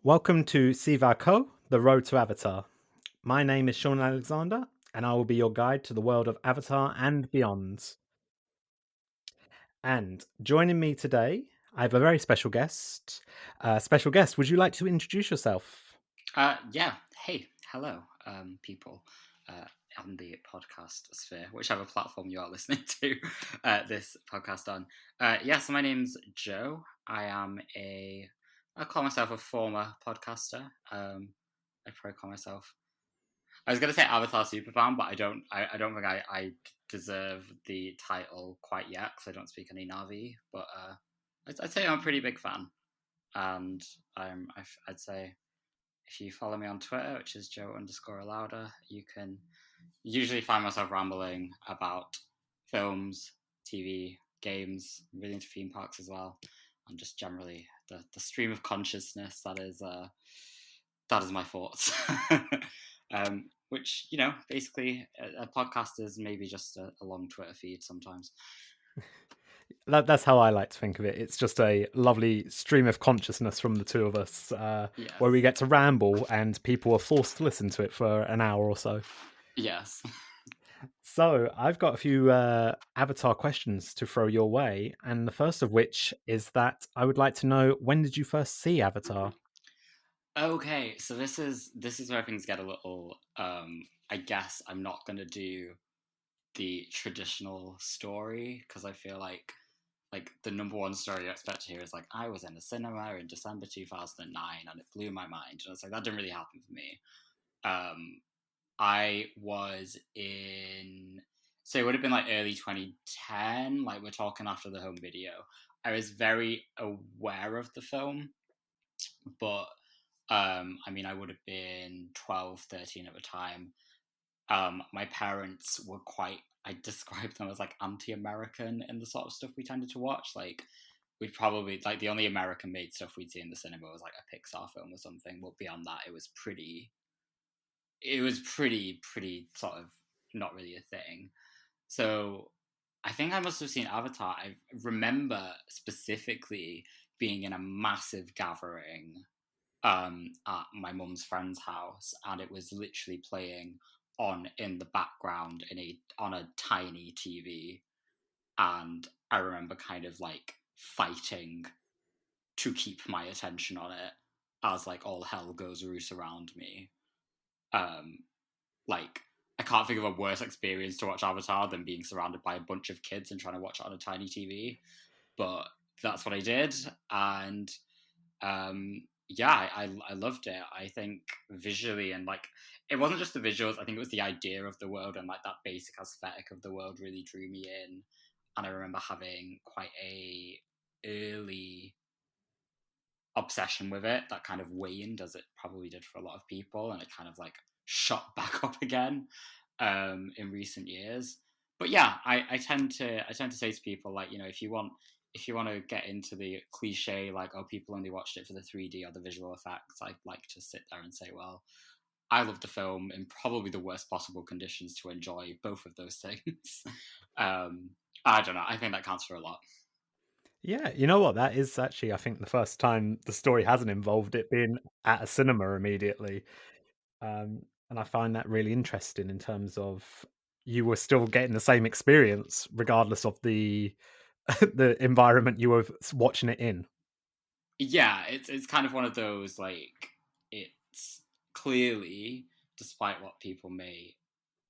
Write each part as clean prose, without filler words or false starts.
Welcome to Sivako, the road to Avatar. My name is Shaun Alexander, and I will be your guide to the world of Avatar and beyond. And joining me today, I have a very special guest. Would you like to introduce yourself? Yeah. Hey, hello, people uh, on the podcast sphere, whichever platform you are listening to this podcast on. So my name's Joe. I call myself a former podcaster. I probably call myself. I was going to say Avatar superfan, but I don't think I deserve the title quite yet because I don't speak any Navi. But I'd say I'm a pretty big fan, and I'd say if you follow me on Twitter, which is Joe_Alauda, you can usually find myself rambling about films, TV, games, I'm really into theme parks as well, and just generally the stream of consciousness that is my thoughts. Which, basically a podcast is maybe just a long Twitter feed sometimes. That's how I like to think of it. It's just a lovely stream of consciousness from the two of us, where we Yes. get to ramble, and people are forced to listen to it for an hour or so. Yes. So, I've got a few Avatar questions to throw your way, and the first of which is that I would like to know, when did you first see Avatar? Okay, so this is where things get a little. I guess I'm not gonna do the traditional story because I feel like the number one story you expect to hear is like I was in a cinema in December 2009 and it blew my mind, and it's like that didn't really happen for me. Um, I was in, so it would have been like early 2010, like we're talking after the home video. I was very aware of the film, but I mean, I would have been 12, 13 at the time. My parents were quite, I describe them as like anti-American in the sort of stuff we tended to watch. Like we'd probably like the only American made stuff we'd see in the cinema was like a Pixar film or something. But beyond that, it was pretty sort of not really a thing. So I think I must have seen Avatar. I remember specifically being in a massive gathering at my mum's friend's house, and it was literally playing on in the background on a tiny TV. And I remember kind of like fighting to keep my attention on it as like all hell goes loose around me. Um, like I can't think of a worse experience to watch Avatar than being surrounded by a bunch of kids and trying to watch it on a tiny TV. But that's what I did, and yeah, I loved it. I think visually and like it wasn't just the visuals. I think it was the idea of the world and like that basic aesthetic of the world really drew me in. And I remember having quite a early obsession with it that kind of waned as it probably did for a lot of people, and it kind of like shot back up again in recent years. But yeah, I tend to say to people like, if you want to get into the cliche like, oh, people only watched it for the 3D or the visual effects, I'd like to sit there and say, well, I love the film in probably the worst possible conditions to enjoy both of those things. um, I don't know. I think that counts for a lot. Yeah, you know what? That is actually, I think, the first time the story hasn't involved it being at a cinema immediately. And I find that really interesting in terms of you were still getting the same experience regardless of the the environment you were watching it in. Yeah, it's kind of one of those like it's clearly, despite what people may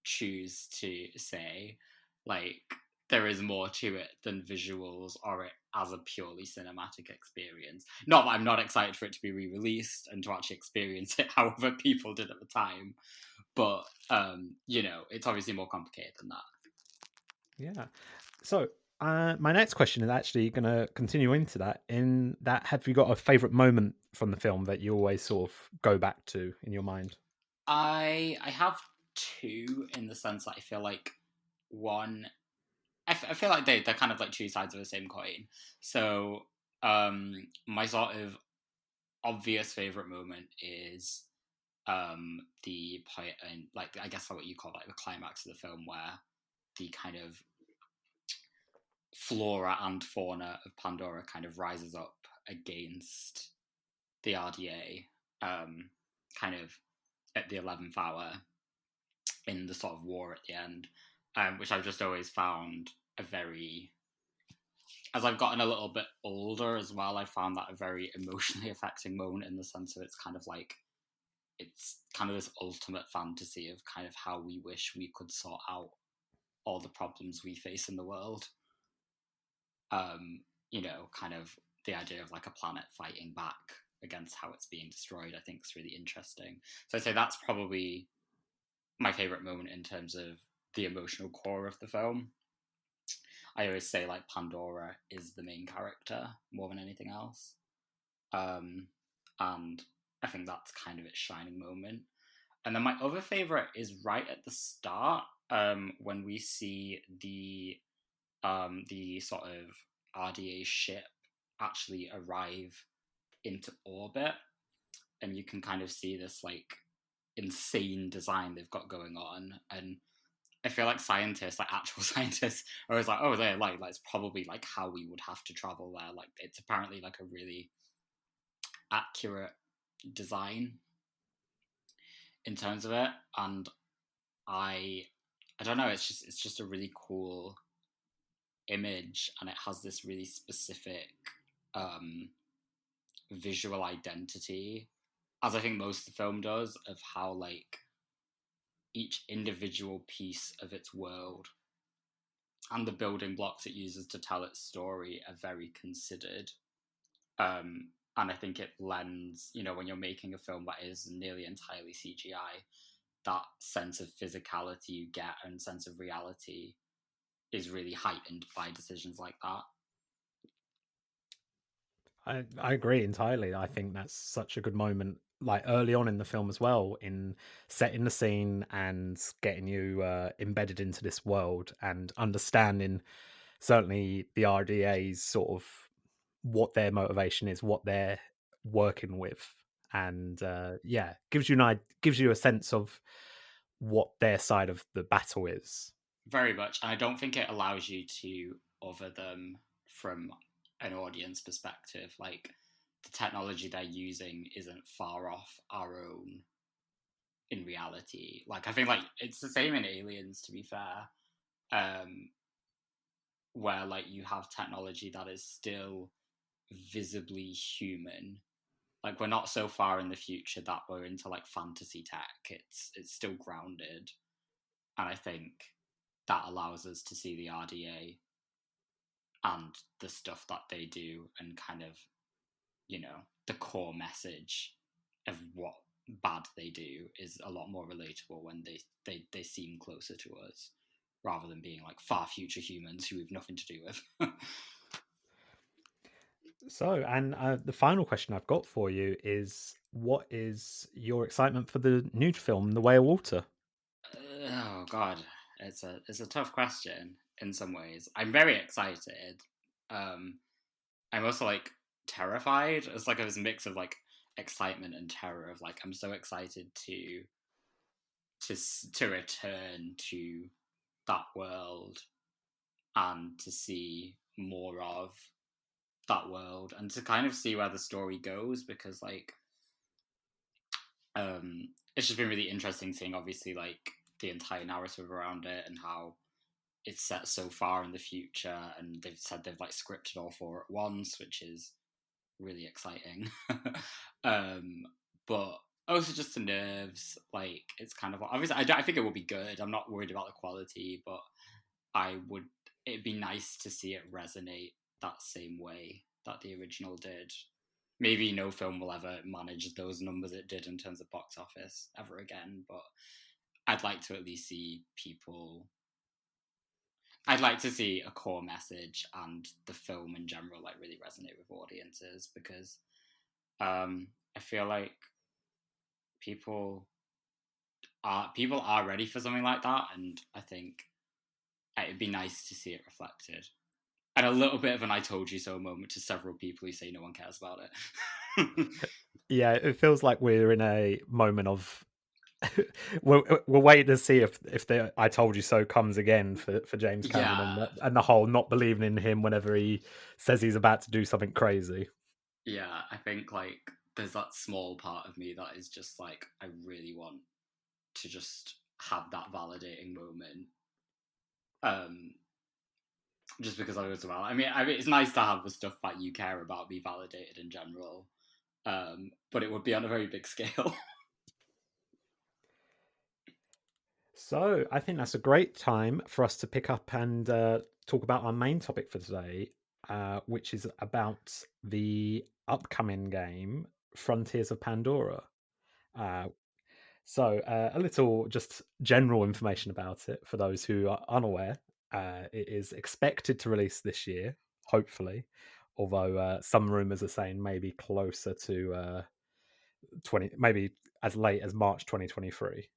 choose to say, like there is more to it than visuals or it as a purely cinematic experience. Not that I'm not excited for it to be re-released and to actually experience it however people did at the time, but it's obviously more complicated than that. Yeah. So, my next question is actually going to continue into that. In that, have you got a favorite moment from the film that you always sort of go back to in your mind? I have two in the sense that I feel like one I feel like they're kind of like two sides of the same coin. So, my sort of obvious favorite moment is the point, and like I guess what you call like the climax of the film, where the kind of flora and fauna of Pandora kind of rises up against the RDA. kind of at the 11th hour in the sort of war at the end, which I've just always found a very, as I've gotten a little bit older as well, I found that a very emotionally affecting moment in the sense of it's kind of this ultimate fantasy of kind of how we wish we could sort out all the problems we face in the world. Kind of the idea of like a planet fighting back against how it's being destroyed, I think is really interesting. So I'd say that's probably my favorite moment in terms of the emotional core of the film. I always say like Pandora is the main character more than anything else. Um, and I think that's kind of its shining moment. And then my other favorite is right at the start, when we see the sort of RDA ship actually arrive into orbit, and you can kind of see this like insane design they've got going on. And I feel like scientists, like actual scientists, are always like, oh, they're like it's probably like how we would have to travel there. Like it's apparently like a really accurate design in terms of it. And I I don't know, it's just a really cool image, and it has this really specific um visual identity, as I think most of the film does, of how like each individual piece of its world and the building blocks it uses to tell its story are very considered. And I think it lends, when you're making a film that is nearly entirely CGI, that sense of physicality you get and sense of reality is really heightened by decisions like that. I agree entirely. I think that's such a good moment, like early on in the film as well, in setting the scene and getting you embedded into this world and understanding certainly the RDA's sort of what their motivation is, what they're working with, and yeah, gives you a sense of what their side of the battle is. Very much. And I don't think it allows you to other them from an audience perspective. Like the technology they're using isn't far off our own in reality. Like I think like it's the same in Aliens, to be fair, um, where like you have technology that is still visibly human. Like we're not so far in the future that we're into like fantasy tech. It's still grounded, and I think that allows us to see the RDA and the stuff that they do, and kind of, the core message of what bad they do is a lot more relatable when they seem closer to us, rather than being like far future humans who we've nothing to do with. So, and the final question I've got for you is, what is your excitement for the new film, The Way of Water? Oh god, it's a tough question in some ways. I'm very excited. um I'm also like terrified. It's like a mix of like excitement and terror, of like I'm so excited to return to that world and to see more of that world, and to kind of see where the story goes, because like it's just been really interesting seeing obviously like the entire narrative around it, and how it's set so far in the future, and they've said they've like scripted all four at once, which is really exciting. um but also just the nerves, like it's kind of obviously I think it will be good. I'm not worried about the quality, but I would it'd be nice to see it resonate that same way that the original did. Maybe no film will ever manage those numbers it did in terms of box office ever again, but I'd like to at least see people. I'd like to see a core message and the film in general like really resonate with audiences, because I feel like people people are ready for something like that, and I think it'd be nice to see it reflected. And a little bit of an "I told you so" moment to several people who say no one cares about it. Yeah, it feels like we're in a moment of we're waiting to see if the "I told you so" comes again for James Cameron, and Yeah, the whole not believing in him whenever he says he's about to do something crazy. yeah. I think like there's that small part of me that is just like, I really want to just have that validating moment. Um, just because I was well. I mean, it's nice to have the stuff that you care about be validated in general, but it would be on a very big scale. So I think that's a great time for us to pick up and talk about our main topic for today, which is about the upcoming game, Frontiers of Pandora. Uh, a little just general information about it for those who are unaware. It is expected to release this year, hopefully, although some rumors are saying maybe closer to 20, maybe as late as March 2023.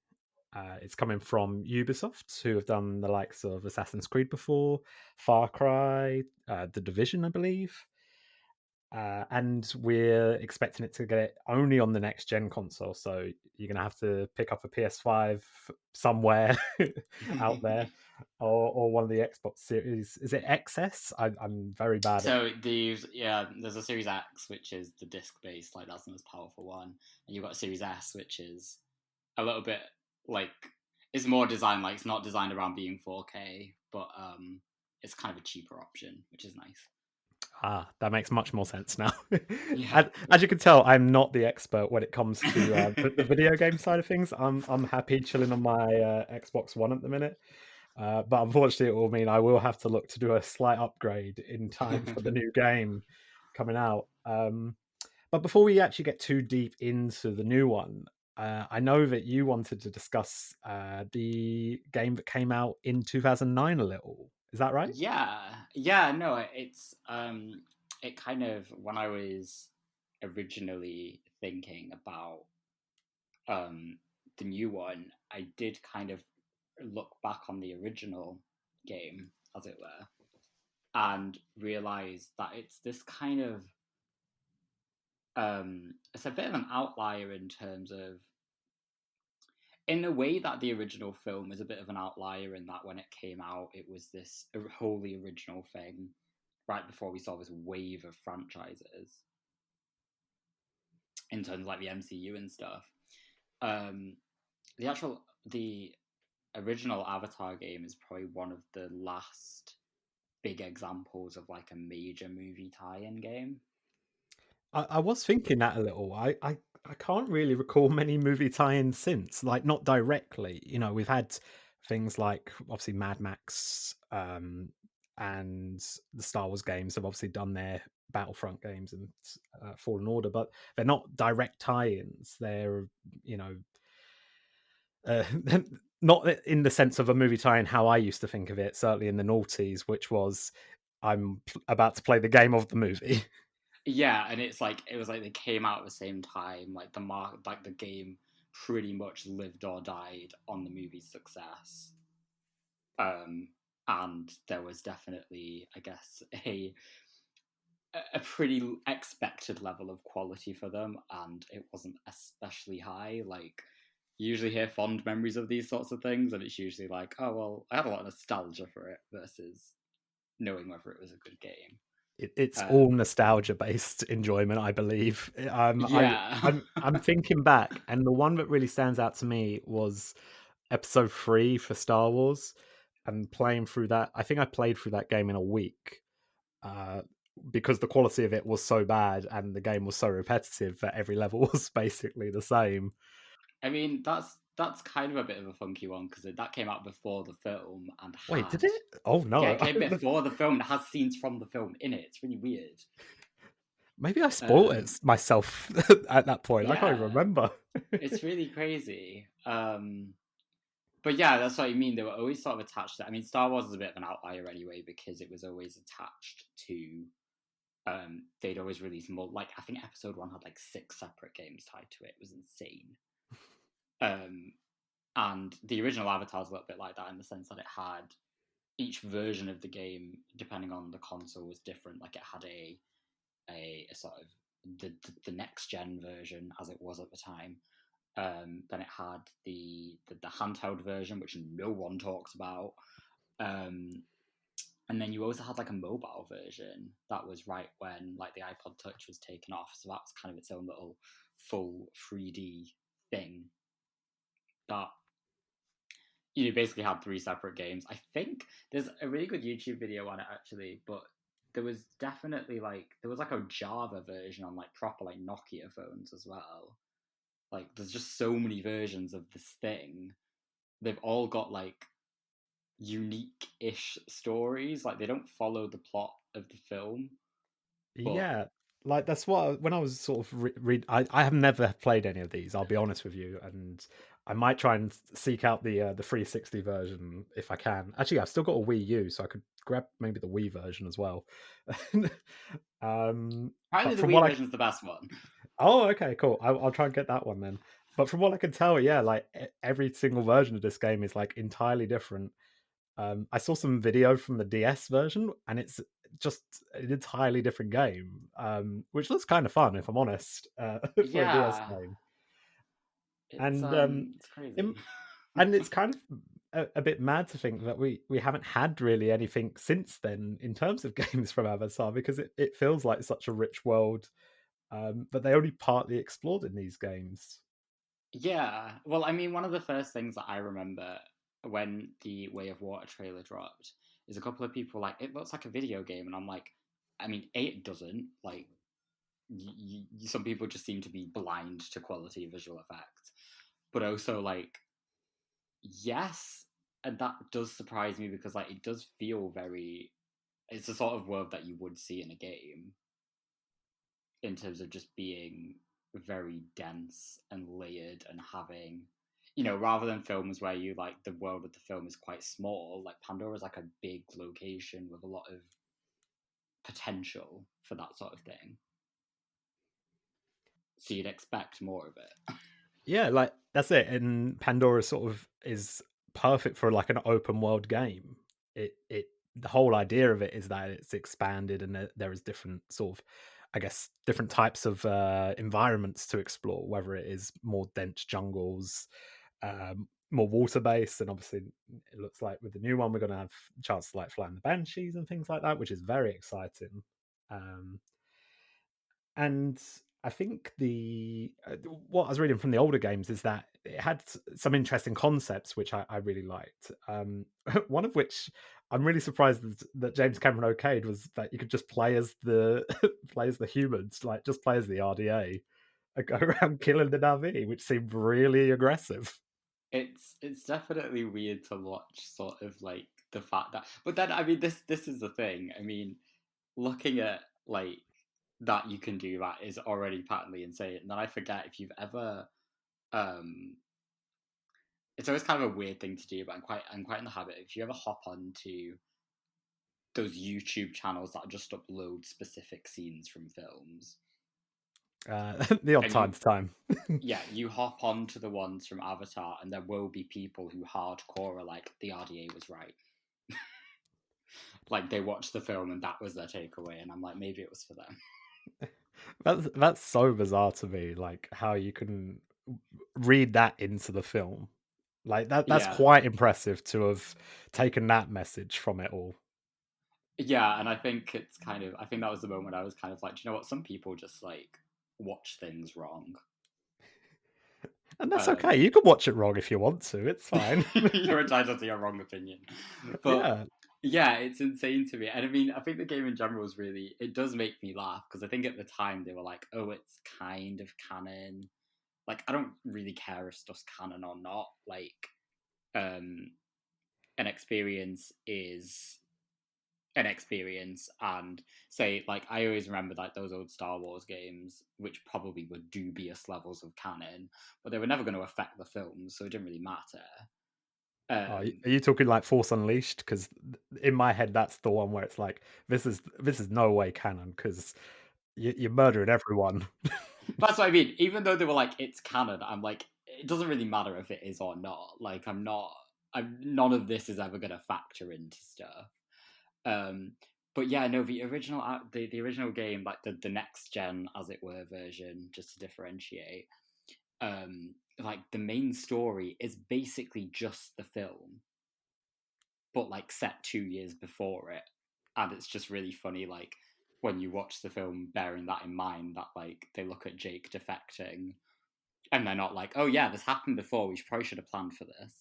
It's coming from Ubisoft, who have done the likes of Assassin's Creed before, Far Cry, The Division, I believe. And we're expecting it to get only on the next gen console. So you're going to have to pick up a PS5 somewhere out there, or one of the Xbox series. Is it XS? I'm very bad at. So there's a Series X, which is the disc based, like that's the most powerful one, and you've got a Series S, which is a little bit like, it's more designed, like it's not designed around being 4K, but it's kind of a cheaper option, which is nice. That makes much more sense now. Yeah. As you can tell, I'm not the expert when it comes to the video game side of things. I'm happy chilling on my Xbox One at the minute, but unfortunately, it will mean I will have to look to do a slight upgrade in time for the new game coming out. But before we actually get too deep into the new one, I know that you wanted to discuss the game that came out in 2009 a little. Is that right? Yeah, no, it kind of, when I was originally thinking about um the new one, I did kind of look back on the original game, as it were, and realize that it's this kind of it's a bit of an outlier in terms of, in a way that the original film is a bit of an outlier, in that when it came out it was this wholly original thing right before we saw this wave of franchises in terms of like the MCU and stuff. Um, the original Avatar game is probably one of the last big examples of like a major movie tie-in game. I was thinking that a little. I can't really recall many movie tie-ins since, like not directly. You know, we've had things like obviously Mad Max, and the Star Wars games have obviously done their Battlefront games and Fallen Order, but they're not direct tie-ins. They're, you know, uh, not in the sense of a movie tie-in how I used to think of it. Certainly in the noughties, which was about to play the game of the movie. Yeah, and it's like, it was like they came out at the same time. Like the game pretty much lived or died on the movie's success. Um, and there was definitely, I guess, a pretty expected level of quality for them, and it wasn't especially high. Like, you usually hear fond memories of these sorts of things, and it's usually like, oh well, I had a lot of nostalgia for it, versus knowing whether it was a good game. It's all Um, nostalgia based enjoyment, I believe. yeah. I'm thinking back, and the one that really stands out to me was Episode 3 for Star Wars, and playing through that. I think I played through that game in a week, uh, because the quality of it was so bad, and the game was so repetitive that every level was basically the same. I mean, that's kind of a bit of a funky one, because that came out before the film and Wait, did had, it? Oh yeah, no! it came before the film and it has scenes from the film in it. It's really weird. Maybe I spoiled Um, it myself at that point. I can't even yeah, remember. it's really crazy. But yeah, that's what I mean. They were always sort of attached to. I mean, Star Wars is a bit of an outlier anyway, because it was always attached to. They'd always release more. Like, I think Episode 1 had like 6 separate games tied to it. It was insane. Um, and the original Avatar is a little bit like that, in the sense that it had, each version of the game, depending on the console, was different. Like, it had a sort of the next gen version, as it was at the time. Then it had the handheld version, which no one talks about. Um, And then you also had like a mobile version that was right when like the iPod Touch was taken off. So that was kind of its own little full 3D thing that basically had three separate games. I think there's a really good YouTube video on it actually, but there was definitely like there was like a Java version on like proper like Nokia phones as well. Like there's just so many versions of this thing. They've all got like unique-ish stories. Like they don't follow the plot of the film, but Yeah, like that's what when I was sort of read. I have never played any of these. I'll be honest with you, and I might try and seek out the 360 version if I can. Actually, I've still got a Wii U, so I could grab maybe the Wii version as well. um, apparently but the from Wii what I version's the best one. oh, okay, cool. I'll try and get that one then. But from what I can tell, yeah, like every single version of this game is like entirely different. I saw some video from the DS version, and it's just an entirely different game, which looks kind of fun, if I'm honest, for a DS Yeah, game. it's And it's crazy. im- and it's kind of a bit mad to think that we haven't had really anything since then in terms of games from Avatar, because it feels like such a rich world, but they only partly explored in these games. Yeah. Well, I mean, one of the first things that I remember when the Way of Water trailer dropped is a couple of people like, it looks like a video game. And I'm like, I mean, A, it doesn't. Like, some people just seem to be blind to quality visual effects. But also, like, yes. And that does surprise me because, like, it does feel very. It's the sort of world that you would see in a game in terms of just being very dense and layered and having rather than films where you like the world of the film is quite small, like Pandora is like a big location with a lot of potential for that sort of thing, so you'd expect more of it. Yeah, like that's it. And Pandora sort of is perfect for like an open world game. It the whole idea of it is that it's expanded and there is different sort of, I guess, different types of environments to explore. Whether it is more dense jungles, more water based, and obviously it looks like with the new one we're going to have a chance to like fly in the banshees and things like that, which is very exciting. Um, and I think what I was reading from the older games is that it had some interesting concepts which I really liked. One of which I'm really surprised that James Cameron okayed was that you could just play as the play as the humans, like just play as the RDA and go around killing the Na'vi, which seemed really aggressive. It's definitely weird to watch sort of like the fact that, but then I mean this is the thing, I mean, looking at like that you can do that is already patently insane. And then I forget if you've ever um it's always kind of a weird thing to do, but I'm quite in the habit. If you ever hop onto those YouTube channels that just upload specific scenes from films, The odd and time you to time. yeah, you hop onto the ones from Avatar, and there will be people who hardcore are like the RDA was right. Like they watched the film and that was their takeaway, and I'm like, maybe it was for them. That's so bizarre to me, like how you can read that into the film. Like that's Yeah, quite impressive to have taken that message from it all. yeah, and I think it's kind of I think that was the moment I was kind of like, do you know what? Some people just like watch things wrong. And that's okay. Um, You can watch it wrong if you want to. It's fine. you're entitled to your wrong opinion, but Yeah. yeah, it's insane to me. And I mean, I think the game in general is really it does make me laugh because I think at the time they were like, oh, it's kind of canon. Like I don't really care if stuff's canon or not. Like um, an experience is an experience, and say like I always remember like those old Star Wars games which probably were dubious levels of canon, but they were never going to affect the films, so it didn't really matter. Are um you talking like Force Unleashed? Because in my head, that's the one where it's like this is no way canon because you're murdering everyone. that's what I mean. Even though they were like it's canon, I'm like it doesn't really matter if it is or not. Like I'm none of this is ever going to factor into stuff. um but yeah, no, the original the original game, like the next gen as it were version, just to differentiate, like the main story is basically just the film, but like set 2 years before it. and it's just really funny, like when you watch the film, bearing that in mind, that like they look at Jake defecting, and they're not like, "Oh yeah, this happened before. We probably should have planned for this."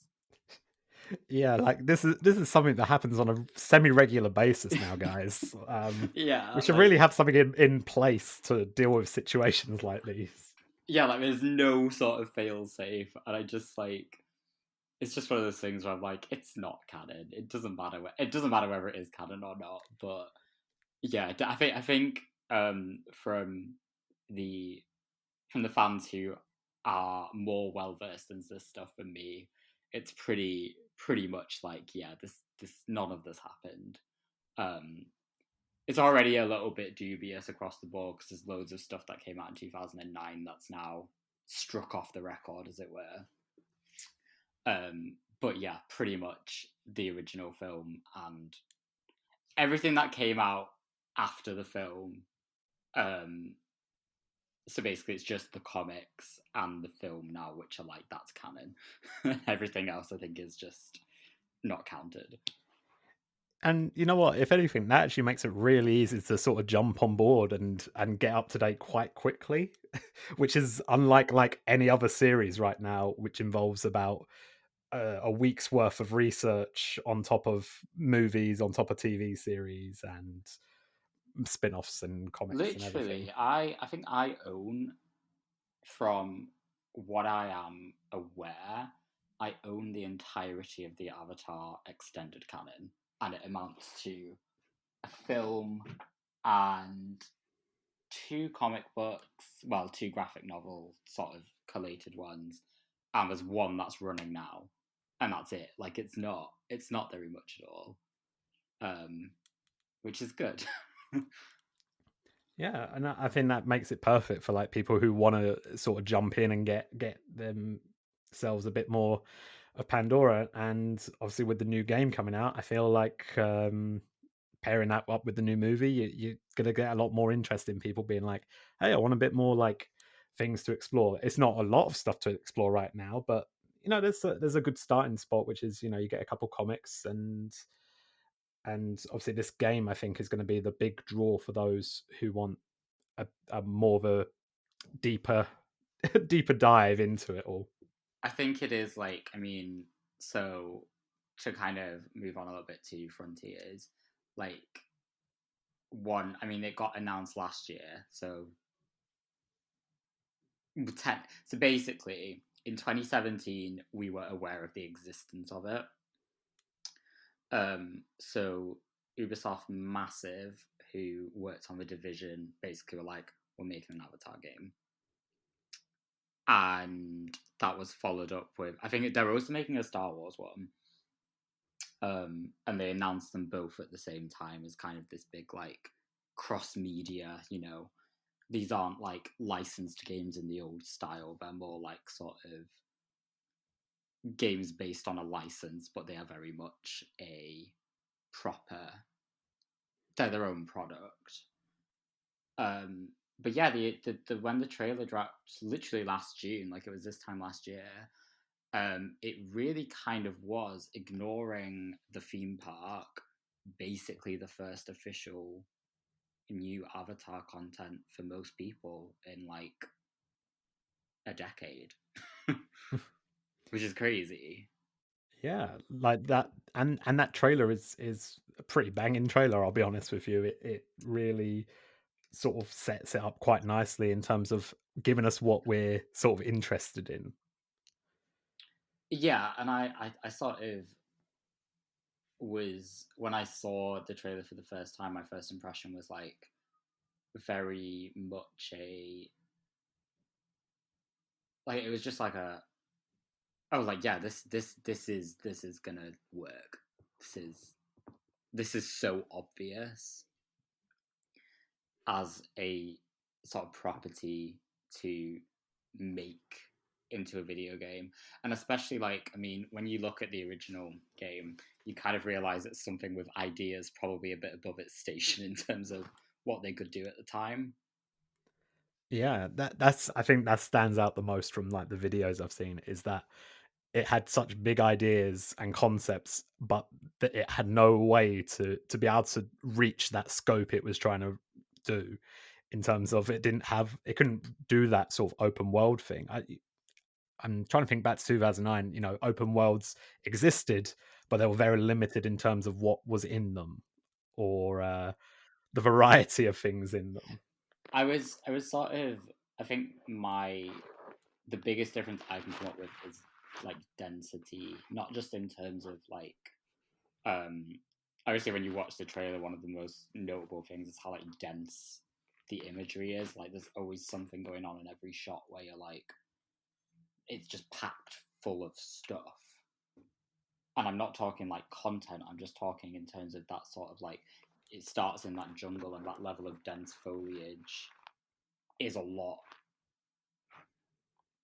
Yeah, like this is something that happens on a semi-regular basis now, guys. We Yeah, should like really have something in place to deal with situations like these. yeah, like there's no sort of fail safe, and I just like it's just one of those things where I'm like, it's not canon. It doesn't matter. It doesn't matter whether it is canon or not. But yeah, I think from the fans who are more well versed in this stuff than me, it's pretty much like yeah, this none of this happened. Um, it's already a little bit dubious across the board because there's loads of stuff that came out in 2009 that's now struck off the record, as it were. But yeah, pretty much the original film and everything that came out after the film. Um, so basically, it's just the comics and the film now, which are like that's canon. Everything else, I think, is just not counted. And you know what? If anything, that actually makes it really easy to sort of jump on board and get up to date quite quickly, which is unlike like any other series right now, which involves about a week's worth of research on top of movies, on top of TV series, and spin-offs and comics and everything. Literally, I think I own from what I am aware, I own the entirety of the Avatar extended canon, and it amounts to a film and two comic books, well, two graphic novel sort of collated ones, and there's one that's running now, and that's it. Like it's not very much at all, um, which is good. Yeah, and I think that makes it perfect for like people who want to sort of jump in and get themselves a bit more of Pandora. And obviously, with the new game coming out, I feel like pairing that up with the new movie, you're gonna get a lot more interest in people being like, "Hey, I want a bit more like things to explore." It's not a lot of stuff to explore right now, but there's a good starting spot, which is you get a couple comics and obviously this game I think is going to be the big draw for those who want a more of a deeper deeper dive into it all. I think it is like, I mean, so to kind of move on a little bit to Frontiers, like one, I mean, it got announced last year, so so basically in 2017 we were aware of the existence of it. So Ubisoft Massive, who worked on the Division, basically were like, we're making an Avatar game. And that was followed up with, I think they were also making a Star Wars one. And they announced them both at the same time as kind of this big, like, cross media, these aren't like licensed games in the old style. They're more like sort of games based on a license, but they are very much a proper, they're their own product. But yeah, the when the trailer dropped literally last June, like it was this time last year, it really kind of was ignoring the theme park, basically the first official new Avatar content for most people in like a decade, which is crazy. Yeah, like that, and that trailer is a pretty banging trailer. I'll be honest with you. It really sort of sets it up quite nicely in terms of giving us what we're sort of interested in. Yeah, and I sort of was when I saw the trailer for the first time, my first impression was like very much a like it was just like a I was like, yeah, this is gonna work. This is this is so obvious as a sort of property to make into a video game. And especially like, I mean, when you look at the original game, you kind of realize it's something with ideas probably a bit above its station in terms of what they could do at the time. Yeah, that's I think that stands out the most from like the videos I've seen is that it had such big ideas and concepts, but that it had no way to be able to reach that scope it was trying to do, in terms of it couldn't do that sort of open world thing. I'm trying to think back to 2009. Open worlds existed, but they were very limited in terms of what was in them, or the variety of things in them. I was sort of, I think the biggest difference I can come up with is like density, not just in terms of like um obviously when you watch the trailer, one of the most notable things is how like dense the imagery is. Like there's always something going on in every shot where you're like, it's just packed full of stuff. And I'm not talking like content, I'm just talking in terms of that sort of like, it starts in that jungle and that level of dense foliage is a lot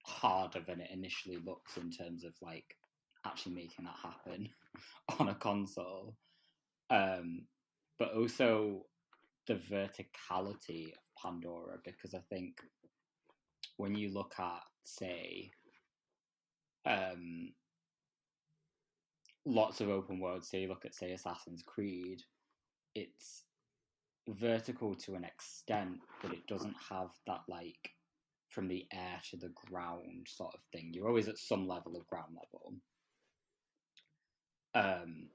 harder than it initially looks in terms of like actually making that happen on a console. Um, but also the verticality of Pandora, because I think when you look at, say, um, lots of open worlds, say you look at, say, Assassin's Creed, it's vertical to an extent, but it doesn't have that like from the air to the ground sort of thing. You're always at some level of ground level. Um,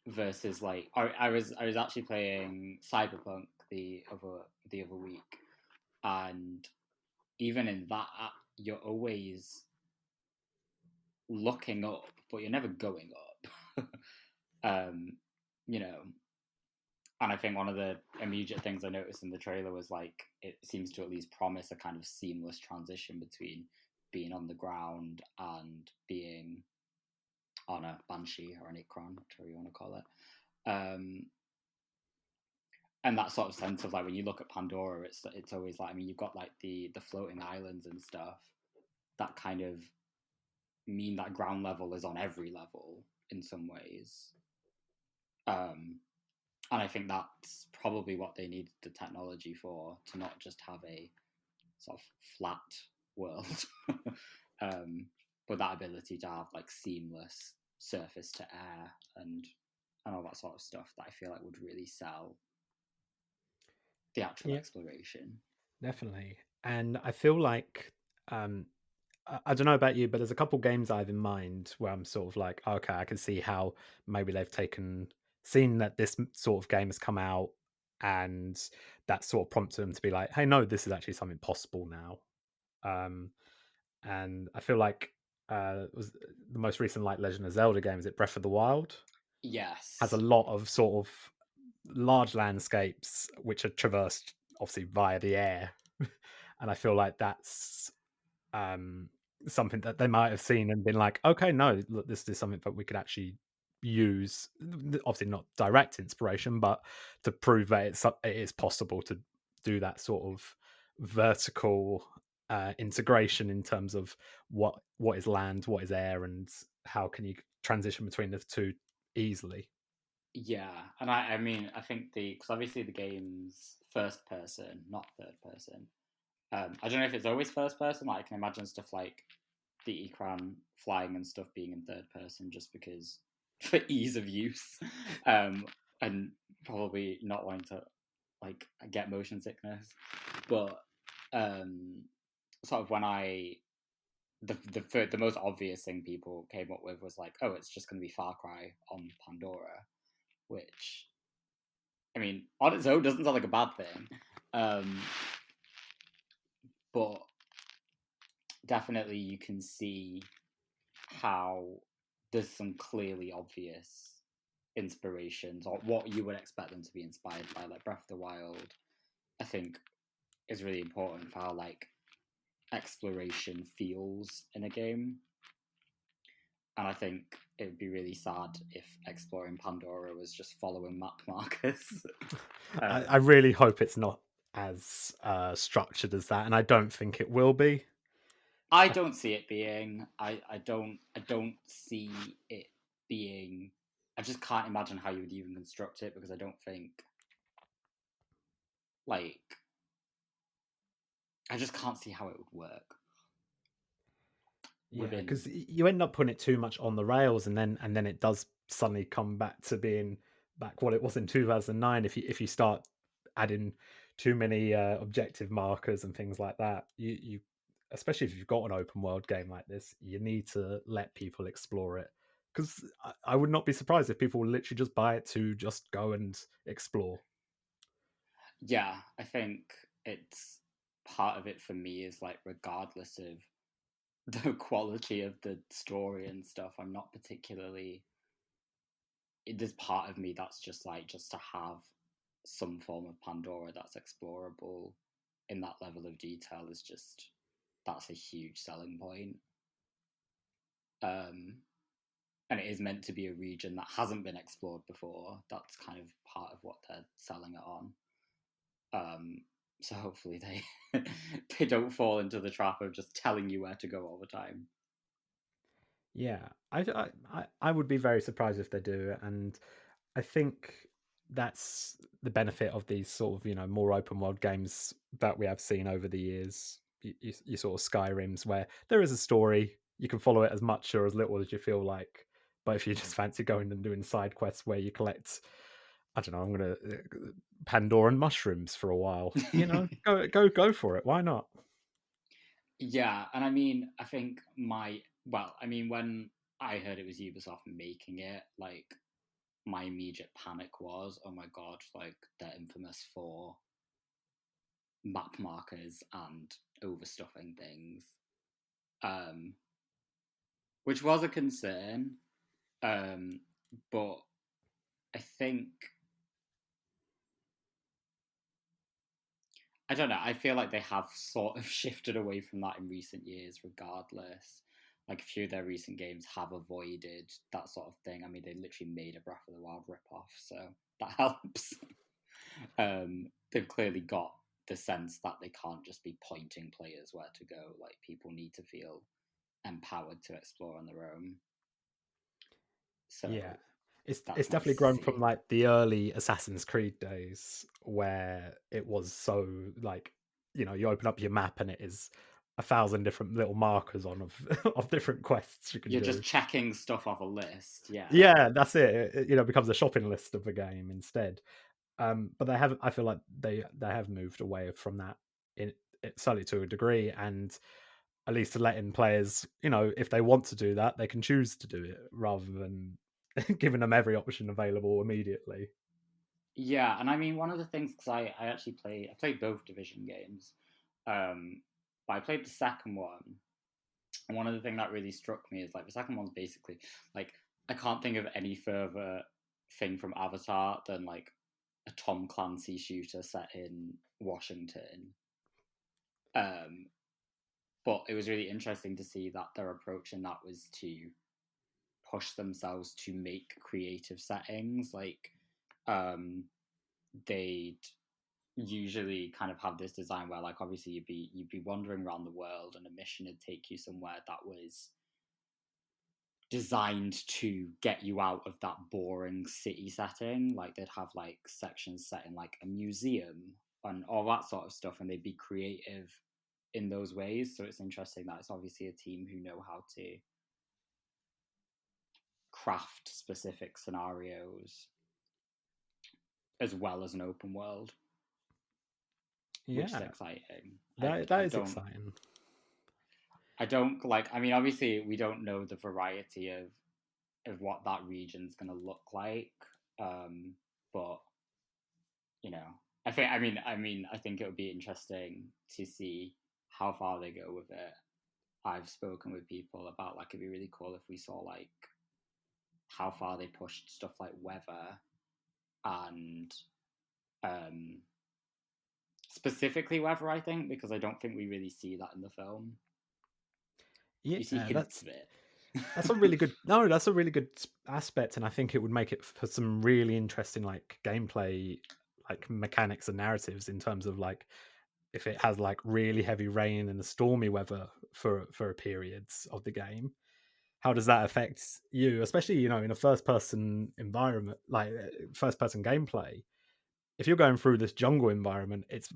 versus like I was actually playing Cyberpunk the other week, and even in that, you're always looking up, but you're never going up. um, you know, and I think one of the immediate things I noticed in the trailer was like it seems to at least promise a kind of seamless transition between being on the ground and being on a banshee or an ikron, whatever you want to call it. And that sort of sense of like when you look at Pandora, it's always like, I mean, you've got like the floating islands and stuff that kind of mean that ground level is on every level in some ways. Um, and I think that's probably what they need the technology for, to not just have a sort of flat world, um, but that ability to have like seamless surface to air and all that sort of stuff that I feel like would really sell the actual Yeah, exploration. definitely. And I feel like, um, I don't know about you, but there's a couple games I have in mind where I'm sort of like, okay, I can see how maybe they've seen that this sort of game has come out, and that sort of prompted them to be like, hey, no, this is actually something possible now. Um, and I feel like was the most recent like Legend of Zelda game, is it Breath of the Wild? Has a Yes. lot of sort of large landscapes which are traversed obviously via the air, and I feel like that's um, something that they might have seen and been like, okay, no, look, this is something that we could actually use. Obviously, not direct inspiration, but to prove that it is possible to do that sort of vertical integration in terms of what is land, what is air, and how can you transition between the two easily. Yeah, and I mean, I think because obviously the game's first person, not third person. I don't know if it's always first person. Like, I can imagine stuff like the Ikran flying and stuff being in third person, just because for ease of use, um, and probably not wanting to like get motion sickness. But sort of when the most obvious thing people came up with was like, oh, it's just going to be Far Cry on Pandora, which I mean, on its own doesn't sound like a bad thing, um, but definitely you can see how there's some clearly obvious inspirations or what you would expect them to be inspired by, like Breath of the Wild. I think is really important for how like exploration feels in a game, and I think it would be really sad if exploring Pandora was just following map markers. I really hope it's not as structured as that, and I don't think it will be. I don't see it being. I don't see it being. I just can't imagine how you would even construct it, because I don't think like I just can't see how it would work. Yeah, within. because you end up putting it too much on the rails, and then it does suddenly come back to being back what it was in 2009. If you start adding too many objective markers and things like that, you especially if you've got an open world game like this, you need to let people explore it. Because I would not be surprised if people will literally just buy it to just go and explore. Yeah, I think it's part of it for me is like regardless of the quality of the story and stuff, I'm not particularly. There's part of me that's just like just to have some form of Pandora that's explorable in that level of detail is just that's a huge selling point. Um, and it is meant to be a region that hasn't been explored before. That's kind of part of what they're selling it on. So hopefully they they don't fall into the trap of just telling you where to go all the time. Yeah, I would be very surprised if they do, and I think that's the benefit of these sort of more open world games that we have seen over the years. You sort of Skyrims where there is a story, you can follow it as much or as little as you feel like. But if you just fancy going and doing side quests where you collect, I don't know, I'm gonna Pandoran mushrooms for a while. Go for it. Why not? Yeah, and I mean, I think I mean, when I heard it was Ubisoft making it, like my immediate panic was, oh my god, like they're infamous for map markers and overstuffing things, um, which was a concern. Um, but I think I don't know. I feel like they have sort of shifted away from that in recent years, regardless. Like a few of their recent games have avoided that sort of thing. I mean, they literally made a Breath of the Wild ripoff, so that helps. They've clearly got the sense that they can't just be pointing players where to go. Like people need to feel empowered to explore on their own. Yeah. So It's that's definitely nice to grown from see. like the early Assassin's Creed days where it was so like, you open up your map and it is 1,000 different little markers on of of different quests you can You're just do. checking stuff off a list. Yeah. Yeah, that's it. It becomes a shopping list of the game instead. But I feel like they have moved away from that in certainly to a degree, and at least to letting players, if they want to do that, they can choose to do it rather than giving them every option available immediately. Yeah, and I mean one of the things because I actually I played both Division games, um, but I played the second one, and one of the things that really struck me is like the second one's basically like I can't think of any further thing from Avatar than like a Tom Clancy shooter set in Washington. Um, but it was really interesting to see that their approach in that was to push themselves to make creative settings like um they'd usually kind of have this design where like obviously you'd be wandering around the world and a mission would take you somewhere that was designed to get you out of that boring city setting. Like they'd have like sections set in like a museum and all that sort of stuff, and they'd be creative in those ways. So it's interesting that it's obviously a team who know how to craft specific scenarios as well as an open world, which is Yeah, exciting. that is exciting. I don't like. I mean, obviously, we don't know the variety of what that region's going to look like, but you know, I think it would be interesting to see how far they go with it. I've spoken with people about like it'd be really cool if we saw like how far they pushed stuff like weather and um, specifically weather. I think because I don't think we really see that in the film. Yeah, You see hints of it. that's a really good no, that's a really good aspect, and I think it would make it for some really interesting like gameplay, like mechanics and narratives in terms of like if it has like really heavy rain and stormy weather for periods of the game, how does that affect you, especially in a first person environment, like first person gameplay? If you're going through this jungle environment, it's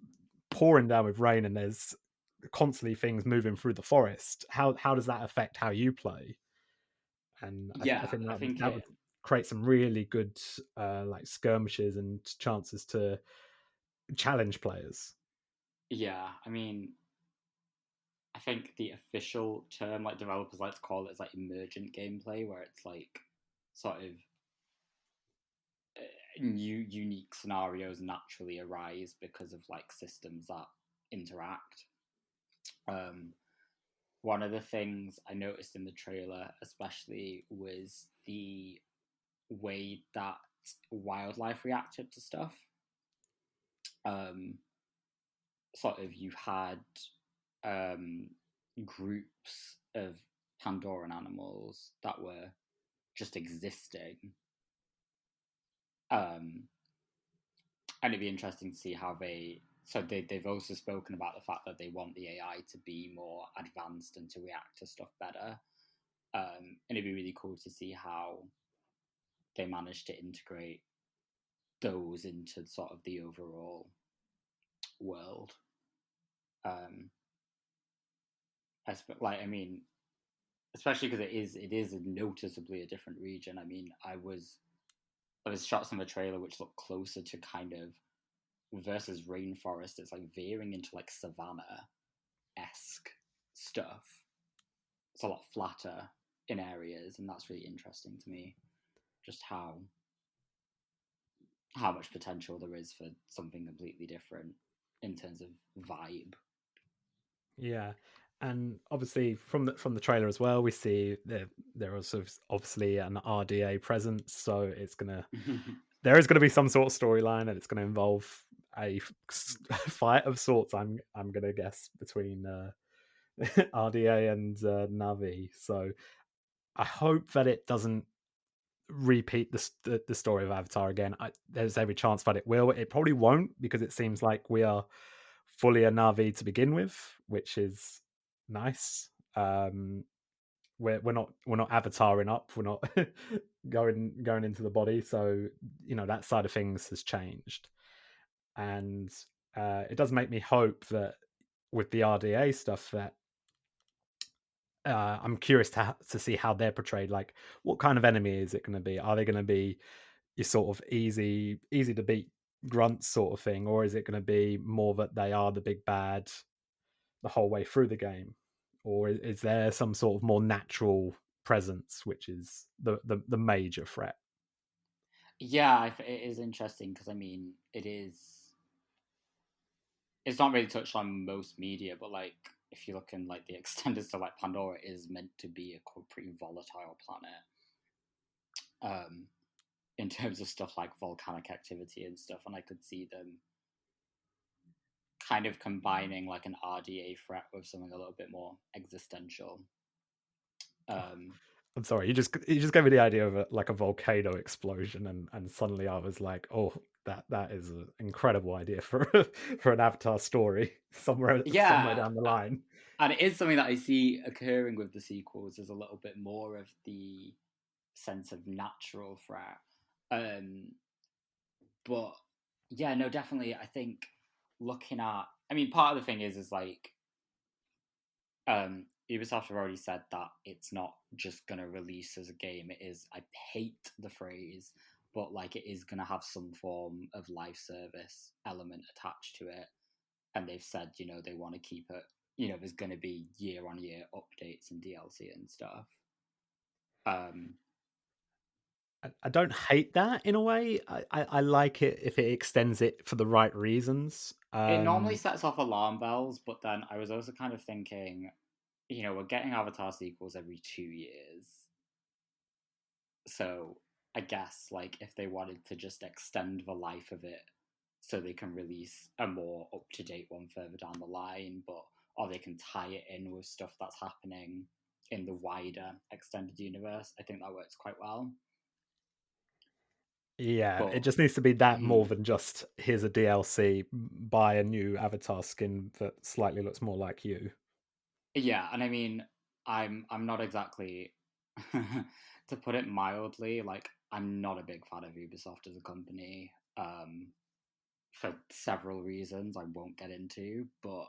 pouring down with rain and there's constantly things moving through the forest. How does that affect how you play? And I Yeah, think I think that would it. create some really good like skirmishes and chances to challenge players. Yeah, I mean, I think the official term, like developers like to call it, is like emergent gameplay, where it's like sort of new unique scenarios naturally arise because of like systems that interact. Um, One of the things I noticed in the trailer, especially, was the way that wildlife reacted to stuff. Um, Sort of, you had um, groups of Pandoran animals that were just existing. Um, and it'd be interesting to see how they. So they've also spoken about the fact that they want the AI to be more advanced and to react to stuff better. And it'd be really cool to see how they managed to integrate those into sort of the overall world. Um, I mean, especially because it is noticeably a different region. I mean, I was shots in the trailer which look closer to kind of versus rainforest. It's like veering into like savannah esque stuff. It's a lot flatter in areas, and that's really interesting to me. Just how much potential there is for something completely different in terms of vibe. Yeah, and obviously from the trailer as well, we see there is obviously an RDA presence, so there is gonna be some sort of storyline, and it's gonna involve a fight of sorts. I'm gonna guess between RDA and Navi. So I hope that it doesn't repeat the story of Avatar again. There's every chance that it will. It probably won't because it seems like we are fully a Navi to begin with, which is nice. We're not avataring up. We're not going into the body. So that side of things has changed, and it does make me hope that with the RDA stuff that I'm curious to see how they're portrayed. Like, what kind of enemy is it going to be? Are they going to be your sort of easy to beat grunts sort of thing, or is it going to be more that they are the big bad the whole way through the game, or is there some sort of more natural presence which is the major threat? Yeah, it is interesting because I mean, it's not really touched on most media, but like if you look in like the extended stuff, like Pandora is meant to be a pretty volatile planet. Um, in terms of stuff like volcanic activity and stuff, and I could see them kind of combining like an RDA threat with something a little bit more existential. Oh, Um, I'm sorry, you just gave me the idea of like a volcano explosion, and suddenly I was like, oh, that is an incredible idea for for an Avatar story somewhere yeah, down the line. and it is something that I see occurring with the sequels. There's a little bit more of the sense of natural threat. Um, but yeah, no, definitely. I think looking at, I mean, part of the thing is like Ubisoft have already said that it's not just gonna release as a game. It is. I hate the phrase, but like it is gonna have some form of live service element attached to it, and they've said they want to keep it. There's gonna be year on year updates and DLC and stuff. Um, I don't hate that in a way. I like it if it extends it for the right reasons. it normally sets off alarm bells, but then I was also kind of thinking, we're getting Avatar sequels every 2 years. So I guess like if they wanted to just extend the life of it so they can release a more up to date one further down the line, but or they can tie it in with stuff that's happening in the wider extended universe, I think that works quite well. Yeah, it But just needs to be that more mm, than just here's a DLC, buy a new avatar skin that slightly looks more like you. yeah, and I mean, I'm not exactly to put it mildly, like I'm not a big fan of Ubisoft as a company. For several reasons I won't get into, but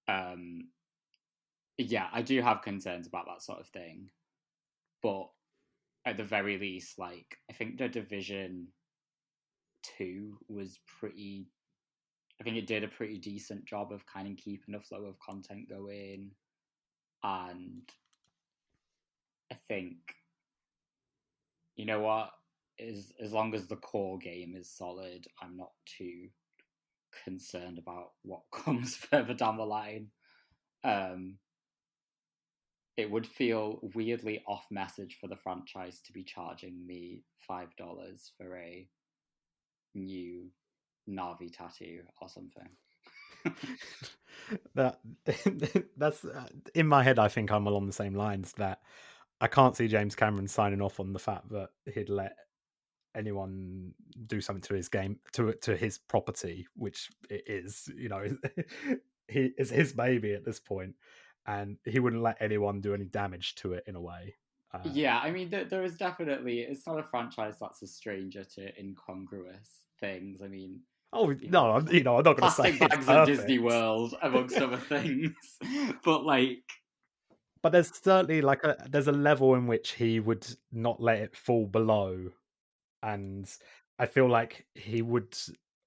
Um, yeah, I do have concerns about that sort of thing, but at the very least, like I think the Division 2 was pretty. I think it did a pretty decent job of kind of keeping the flow of content going, and I think you know what, as long as the core game is solid, I'm not too concerned about what comes further down the line. Um, it would feel weirdly off message for the franchise to be charging me $5 for a new Navi tattoo or something. That that's in my head. I think I'm along the same lines that I can't see James Cameron signing off on the fact that he'd let anyone do something to his game to his property, which it is. He is his baby at this point, and he wouldn't let anyone do any damage to it in a way. Uh, Yeah, I mean, there is definitely. It's not a franchise that's a stranger to incongruous things. I mean, oh you know, no, I'm not going to say plastic it's bags at Disney perfect. World, amongst other things. But like, But there's certainly there's a level in which he would not let it fall below, and I feel like he would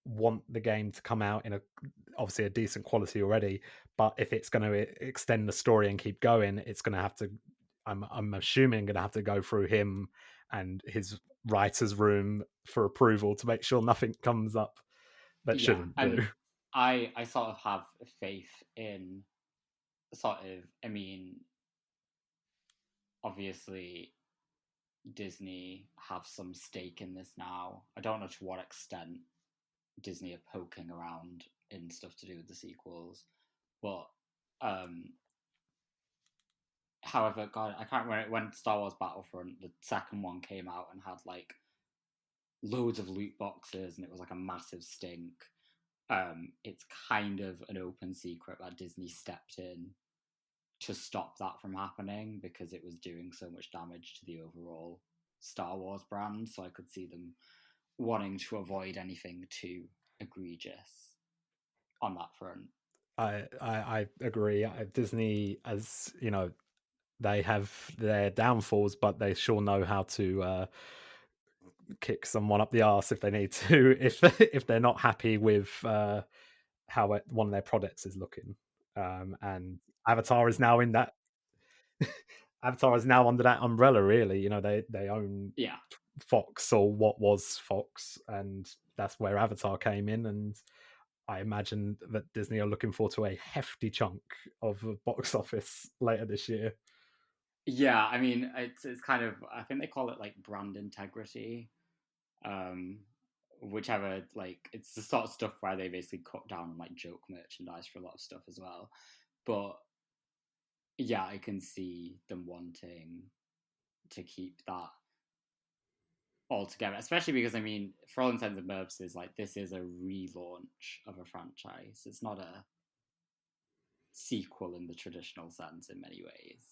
want the game to come out in obviously a decent quality already, but if it's going to extend the story and keep going, it's going to have to. I'm assuming going to have to go through him and his writers' room for approval to make sure nothing comes up that yeah, shouldn't do. and I sort of have faith in sort of. I mean, obviously Disney have some stake in this now. I don't know to what extent Disney are poking around in stuff to do with the sequels, but um, however, God, I can't remember when Star Wars Battlefront, the second one came out and had like loads of loot boxes and it was like a massive stink. It's kind of an open secret that Disney stepped in to stop that from happening because it was doing so much damage to the overall Star Wars brand. So I could see them wanting to avoid anything too egregious on that front. I agree. Disney, as you know, they have their downfalls, but they sure know how to kick someone up the arse if they need to, if they're not happy with how one of their products is looking. And Avatar is now in that. Avatar is now under that umbrella. Really, they own Yeah, Fox, or what was Fox, and that's where Avatar came in. And I imagine that Disney are looking forward to a hefty chunk of the box office later this year. yeah. I mean, it's kind of. I think they call it like brand integrity. Um, whichever, like, it's the sort of stuff where they basically cut down on like joke merchandise for a lot of stuff as well. But yeah, I can see them wanting to keep that all together, especially because I mean, for all intents and purposes, like this is a relaunch of a franchise. It's not a sequel in the traditional sense in many ways.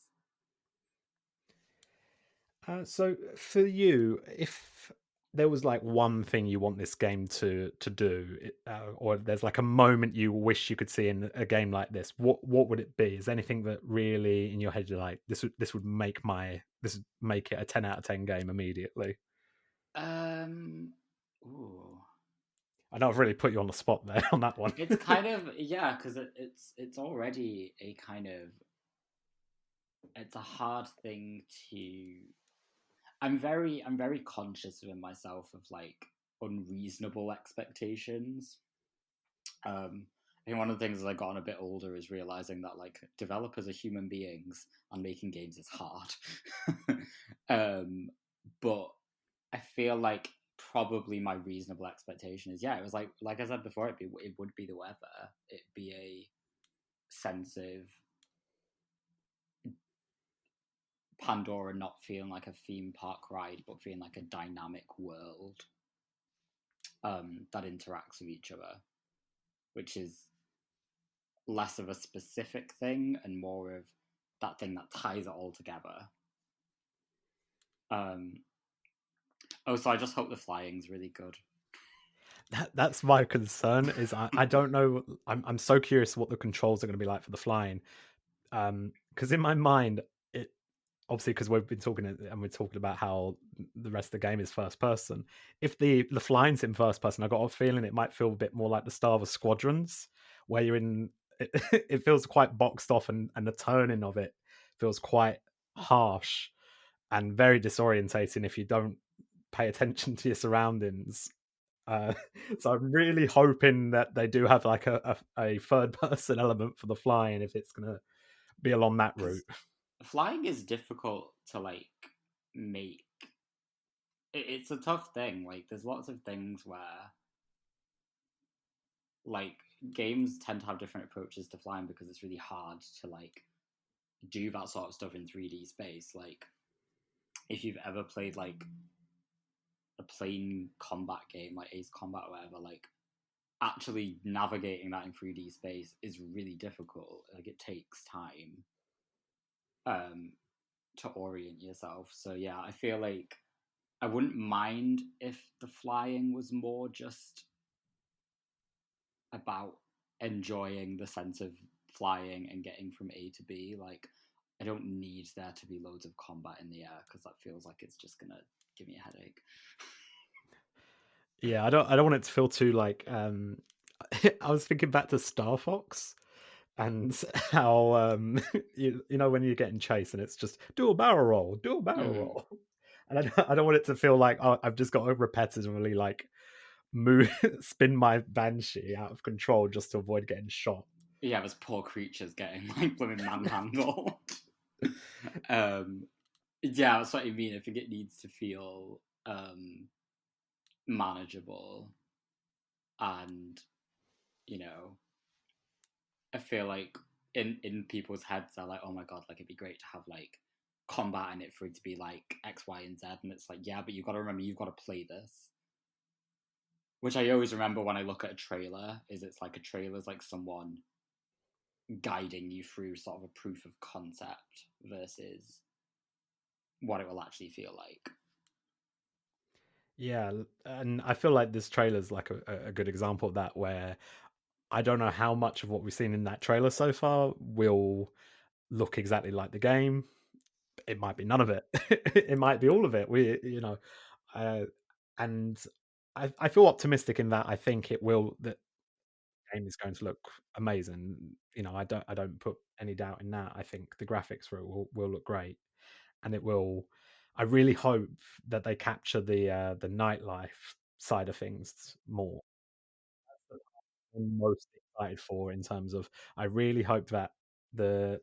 So for you, if there was like one thing you want this game to do, or there's like a moment you wish you could see in a game like this, what would it be? Is there anything that really in your head you're like this would make it a 10 out of 10 game immediately? Um, ooh. I know I've really put you on the spot there on that one. It's kind of yeah, because it's already a kind of it's a hard thing to. I'm very conscious within myself of like unreasonable expectations. I think one of the things as I got a bit older is realizing that like developers are human beings and making games is hard. um, but I feel like probably my reasonable expectation is yeah, it was like I said before, it would be the weather, it'd be a sense of Pandora not feeling like a theme park ride, but feeling like a dynamic world that interacts with each other, which is less of a specific thing and more of that thing that ties it all together. Um, oh, so I just hope the flying's really good. That's my concern is I don't know. I'm so curious what the controls are going to be like for the flying. Because in my mind, it obviously because we've been talking and we're talking about how the rest of the game is first person. If the flying's in first person, I got a feeling it might feel a bit more like the Star Wars Squadrons, where you're in. It, it feels quite boxed off, and the toning of it feels quite harsh and very disorientating if you don't pay attention to your surroundings. Uh, so I'm really hoping that they do have like a third person element for the flying if it's gonna be along that route. Because flying is difficult to like make. It's a tough thing. Like, there's lots of things where like games tend to have different approaches to flying because it's really hard to like do that sort of stuff in 3D space. Like, if you've ever played like a plane combat game like Ace Combat or whatever, like actually navigating that in 3D space is really difficult. Like, it takes time um to orient yourself. So yeah, I feel like I wouldn't mind if the flying was more just about enjoying the sense of flying and getting from A to B. Like, I don't need there to be loads of combat in the air because that feels like it's just gonna give me a headache. Yeah, I don't want it to feel too like I was thinking back to Star Fox and how you know when you're getting chased and it's just do a barrel Mm. roll. And I don't want it to feel like, oh, I've just got to repetitively like move spin my banshee out of control just to avoid getting shot. Yeah, those poor creatures getting like blooming manhandled. um, yeah, that's what I mean. I think it needs to feel manageable, and you know, I feel like in people's heads they're like, oh my god, like it'd be great to have like combat in it for it to be like X, Y, and Z, and it's like, yeah, but you've got to remember you've got to play this. Which I always remember when I look at a trailer, is it's like a trailer's like someone guiding you through sort of a proof of concept versus what it will actually feel like. Yeah, and I feel like this trailer is like a good example of that, where I don't know how much of what we've seen in that trailer so far will look exactly like the game. It might be none of it. It might be all of it. Uh, and I feel optimistic in that I think it will. That game is going to look amazing. I don't put any doubt in that. I think the graphics for it will look great, and it will. I really hope that they capture the nightlife side of things more. That's what I'm most excited for in terms of. I really hope that the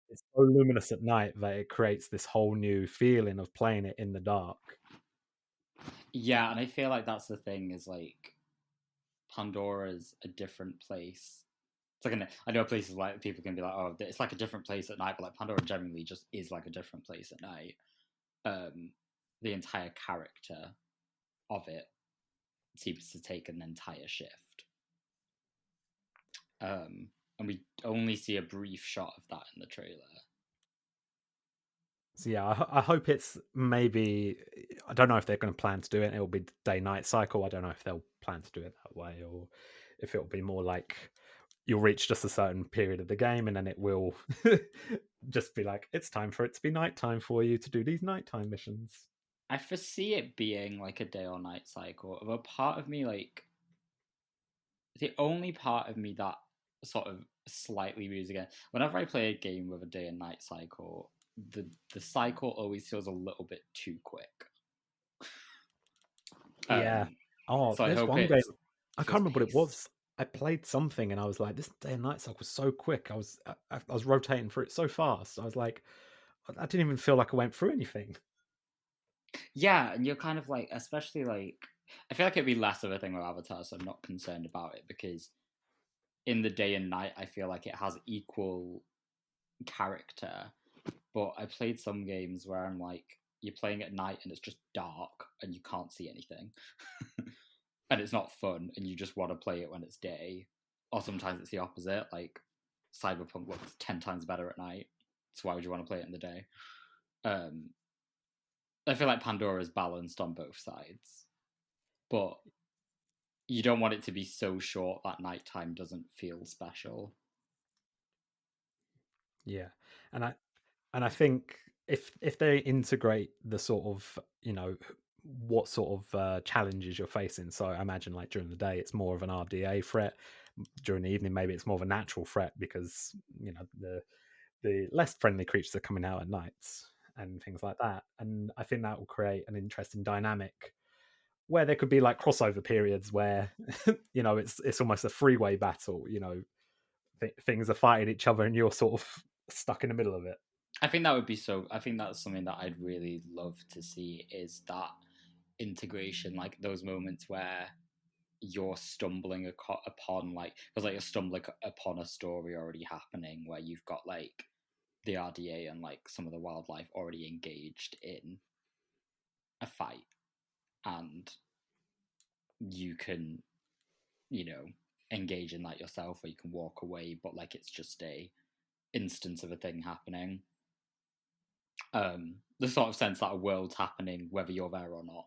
it's so luminous at night that it creates this whole new feeling of playing it in the dark. Yeah, and I feel like that's the thing is like Pandora's a different place. It's like I know places like people can be like, oh, it's like a different place at night, but like Pandora generally just is like a different place at night. Um, the entire character of it seems to take an entire shift. And we only see a brief shot of that in the trailer. So yeah, I hope it's maybe. I don't know if they're going to plan to do it. It'll be day night cycle. I don't know if they'll plan to do it that way, or if it'll be more like you'll reach just a certain period of the game and then it will just be like it's time for it to be nighttime for you to do these nighttime missions. I foresee it being like a day or night cycle. Of a part of me, like the only part of me that sort of slightly moves again. Whenever I play a game with a day and night cycle, the cycle always feels a little bit too quick. Yeah. Oh, So I there's hope one game. I can't feels remember what it paced. was. I played something and I was like, this day and night cycle was so quick. I was rotating through it so fast. I was like, I didn't even feel like I went through anything. Yeah, and you're kind of like, especially like, I feel like it'd be less of a thing with Avatar, so I'm not concerned about it because in the day and night, I feel like it has equal character. But I played some games where I'm like, you're playing at night and it's just dark and you can't see anything. And it's not fun and you just want to play it when it's day. Or sometimes it's the opposite, like Cyberpunk looks 10 times better at night. So why would you want to play it in the day? Um, I feel like Pandora is balanced on both sides. But you don't want it to be so short that nighttime doesn't feel special. Yeah, and I think if they integrate the sort of, what sort of challenges you're facing. So I imagine like during the day it's more of an RDA threat. During the evening, maybe it's more of a natural threat because the less friendly creatures are coming out at nights and things like that. And I think that will create an interesting dynamic where there could be like crossover periods where it's almost a freeway battle. Things are fighting each other and you're sort of stuck in the middle of it. I think that would be so. I think that's something that I'd really love to see is that integration, like those moments where you're stumbling upon like because like you're stumbling upon a story already happening where you've got like the RDA and like some of the wildlife already engaged in a fight, and you can you know engage in that yourself, or you can walk away, but like it's just a instance of a thing happening. The sort of sense that a world's happening whether you're there or not.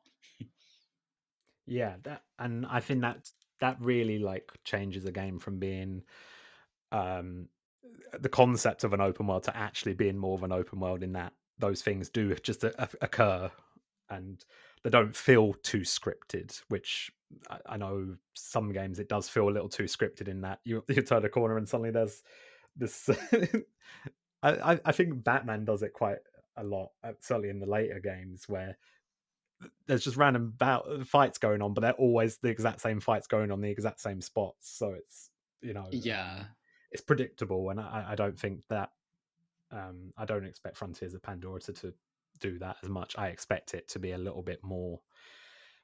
Yeah, and I think that really like changes the game from being um the concept of an open world to actually being more of an open world in that those things do just occur and they don't feel too scripted, which I know some games it does feel a little too scripted in that you turn a corner and suddenly there's this. I think Batman does it quite a lot, certainly in the later games where there's just random fights going on, but they're always the exact same fights going on the exact same spots. So it's Yeah, it's predictable, and I don't think that I don't expect Frontiers of Pandora to do that as much. I expect it to be a little bit more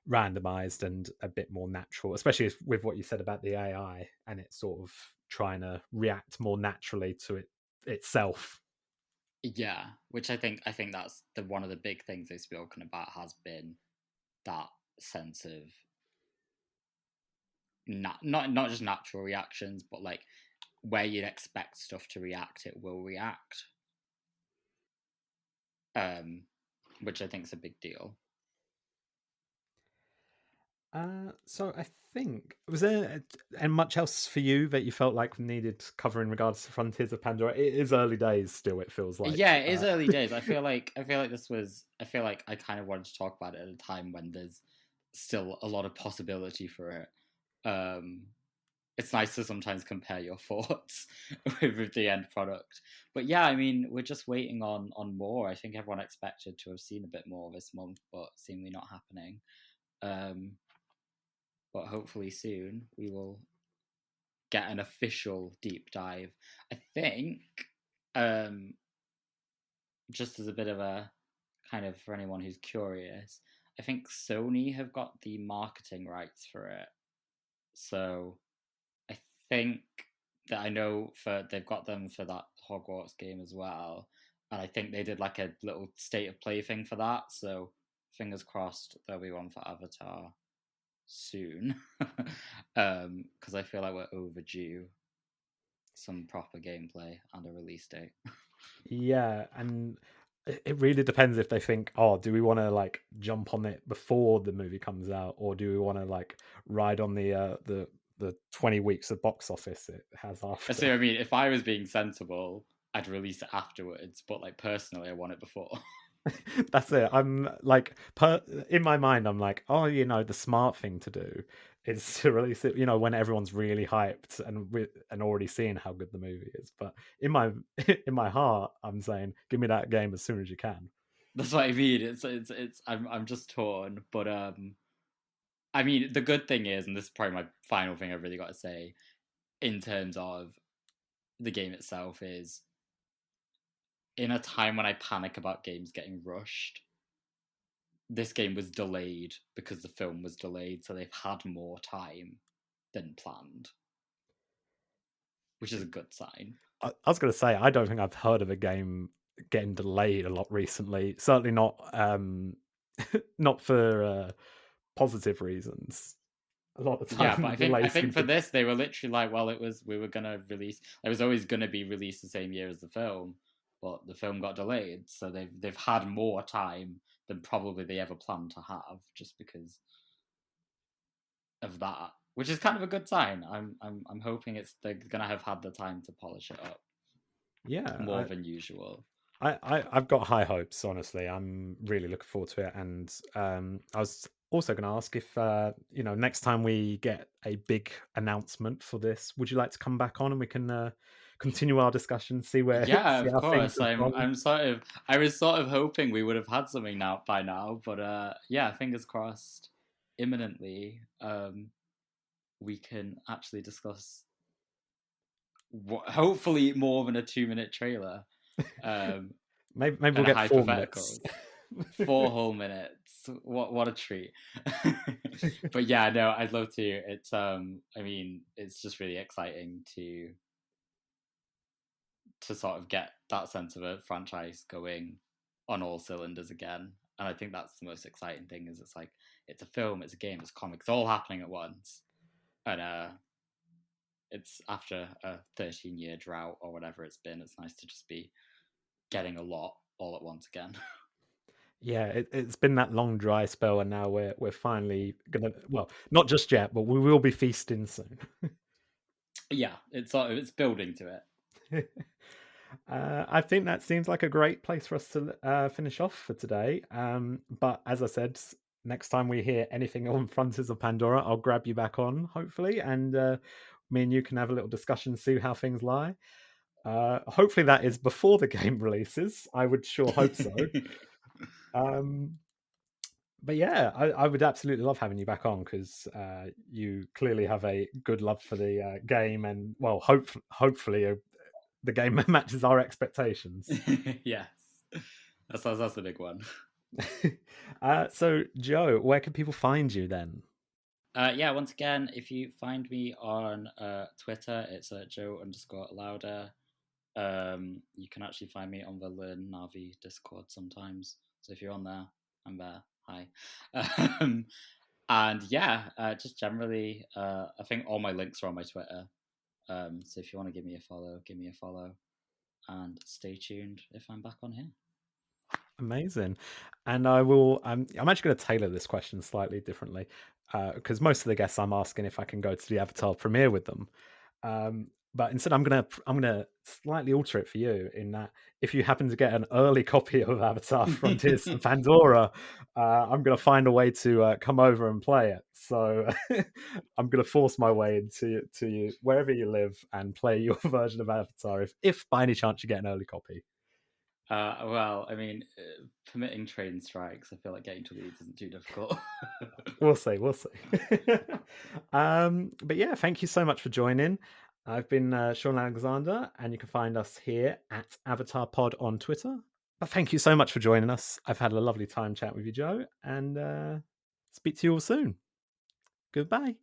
randomized and a bit more natural, especially with what you said about the AI and it's sort of trying to react more naturally to itself. yeah. Which I think that's the one of the big things they've spoken about has been that sense of not just natural reactions, but like where you'd expect stuff to react, it will react. Um, which I think is a big deal. So I think was there and much else for you that you felt like needed cover in regards to Frontiers of Pandora? It is early days still. It feels Yeah, like. it is early days. I feel like this was. I feel like I kind of wanted to talk about it at a time when there's still a lot of possibility for it. Um, it's nice to sometimes compare your thoughts with the end product. But yeah, I mean, we're just waiting on more. I think everyone expected to have seen a bit more this month, but seemingly not happening. Um, but hopefully soon we will get an official deep dive. I think um, just as a bit of a kind of for anyone who's curious, I think Sony have got the marketing rights for it. So I think that I know for they've got them for that Hogwarts game as well. And I think they did like a little state of play thing for that. So fingers crossed there'll be one for Avatar soon. Because I feel like we're overdue some proper gameplay and a release date. Yeah, and it really depends if they think, oh, do we want to like jump on it before the movie comes out, or do we want to like ride on the 20 weeks of box office it has after? So I mean, if I was being sensible, I'd release it afterwards. But like personally, I want it before. That's it. I'm like, in my mind, I'm like, oh, the smart thing to do is to release it, when everyone's really hyped and already seeing how good the movie is. But in my in my heart, I'm saying, give me that game as soon as you can. That's what I mean. It's. I'm just torn. But I mean, the good thing is, and this is probably my final thing I've really got to say in terms of the game itself is in a time when I panic about games getting rushed, this game was delayed because the film was delayed, so they've had more time than planned, which is a good sign. I was going to say, I don't think I've heard of a game getting delayed a lot recently. Certainly not, not for positive reasons. A lot of the Yeah, time, but the I delays think seem for to. this they were literally like, well, we were gonna release. It was always gonna be released the same year as the film, but the film got delayed, so they've had more time than probably they ever planned to have, just because. of that, which is kind of a good sign. I'm hoping they're gonna have had the time to polish it up Yeah, more than usual. I've got high hopes, honestly. I'm really looking forward to it. And I was also going to ask if, next time we get a big announcement for this, would you like to come back on and we can continue our discussion, see where, Yeah, see of how things course. have gone? I was sort of hoping we would have had something now by now, but yeah, fingers crossed. Imminently, we can actually discuss hopefully more than a 2 minute trailer, um, Maybe we'll and a get 4 minutes. hypotheticals. 4 whole minutes. What a treat. But yeah, no, I'd love to. I mean, it's just really exciting to sort of get that sense of a franchise going on all cylinders again. And I think that's the most exciting thing is it's like it's a film, it's a game, it's a comic, it's all happening at once. And it's after a 13-year drought or whatever it's been, it's nice to just be getting a lot all at once again. Yeah, it's been that long dry spell, and now we're finally gonna. Well, not just yet, but we will be feasting soon. Yeah, it's building to it. I think that seems like a great place for us to finish off for today. But as I said, next time we hear anything on Frontiers of Pandora, I'll grab you back on, hopefully, and me and you can have a little discussion, see how things lie. Hopefully, that is before the game releases. I would sure hope so. Um, but yeah, I would absolutely love having you back on because you clearly have a good love for the game, and well, hopefully, the game matches our expectations. Yes, that's the big one. So, Joe, where can people find you then? Yeah, once again, if you find me on Twitter, it's Joe_Louder. You can actually find me on the Learn Navi Discord sometimes. So if you're on there, I'm there. Hi. Um, and yeah, just generally, I think all my links are on my Twitter. So if you want to give me a follow, give me a follow. And stay tuned if I'm back on here. Amazing. And I will. I'm actually going to tailor this question slightly differently because most of the guests I'm asking if I can go to the Avatar premiere with them. But instead, I'm gonna slightly alter it for you in that if you happen to get an early copy of Avatar: Frontiers of Pandora, I'm gonna find a way to come over and play it. So I'm gonna force my way into to you wherever you live and play your version of Avatar if by any chance you get an early copy. Well, I mean, permitting train strikes, I feel like getting to Leeds isn't too difficult. We'll see. We'll see. But yeah, thank you so much for joining. I've been Shaun Alexander, and you can find us here at Avatar Pod on Twitter. But thank you so much for joining us. I've had a lovely time chatting with you, Joe, and speak to you all soon. Goodbye.